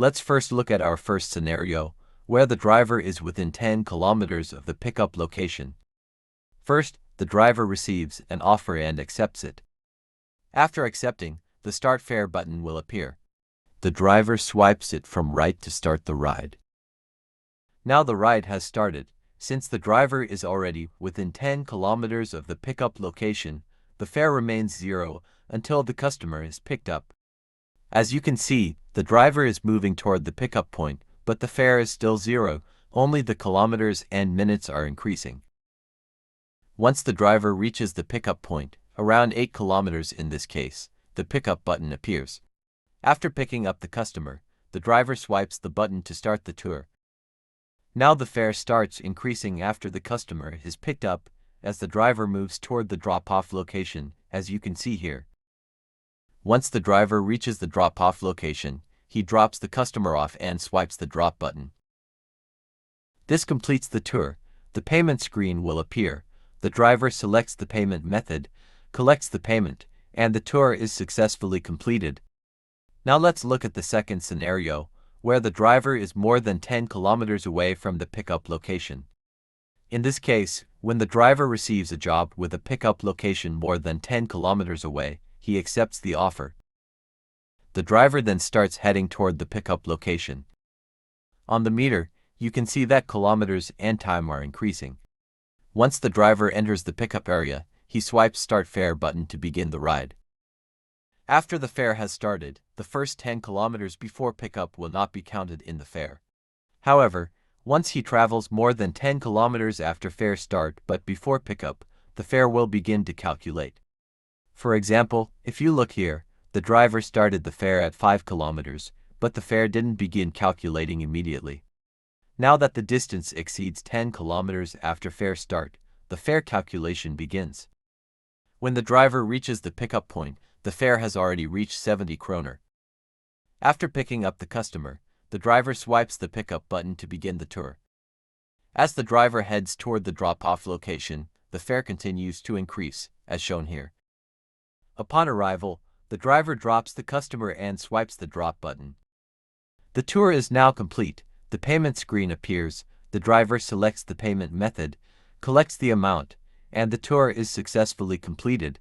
Let's first look at our first scenario, where the driver is within 10 kilometers of the pickup location. First, the driver receives an offer and accepts it. After accepting, the Start Fare button will appear. The driver swipes it from right to start the ride. Now the ride has started. Since the driver is already within 10 kilometers of the pickup location, the fare remains zero until the customer is picked up. As you can see, the driver is moving toward the pickup point, but the fare is still zero, only the kilometers and minutes are increasing. Once the driver reaches the pickup point, around 8 kilometers in this case, the pickup button appears. After picking up the customer, the driver swipes the button to start the tour. Now the fare starts increasing after the customer is picked up as the driver moves toward the drop-off location, as you can see here. Once the driver reaches the drop-off location, he drops the customer off and swipes the drop button. This completes the tour. The payment screen will appear. The driver selects the payment method, collects the payment, and the tour is successfully completed. Now let's look at the second scenario, where the driver is more than 10 kilometers away from the pickup location. In this case, when the driver receives a job with a pickup location more than 10 kilometers away, he accepts the offer. The driver then starts heading toward the pickup location. On the meter, you can see that kilometers and time are increasing. Once the driver enters the pickup area, he swipes Start Fare button to begin the ride. After the fare has started, the first 10 kilometers before pickup will not be counted in the fare. However, once he travels more than 10 kilometers after fare start but before pickup, the fare will begin to calculate. For example, if you look here, the driver started the fare at 5 kilometers, but the fare didn't begin calculating immediately. Now that the distance exceeds 10 kilometers after fare start, the fare calculation begins. When the driver reaches the pickup point, the fare has already reached 70 kroner. After picking up the customer, the driver swipes the pickup button to begin the tour. As the driver heads toward the drop-off location, the fare continues to increase, as shown here. Upon arrival, the driver drops the customer and swipes the drop button. The tour is now complete. The payment screen appears, the driver selects the payment method, collects the amount, and the tour is successfully completed.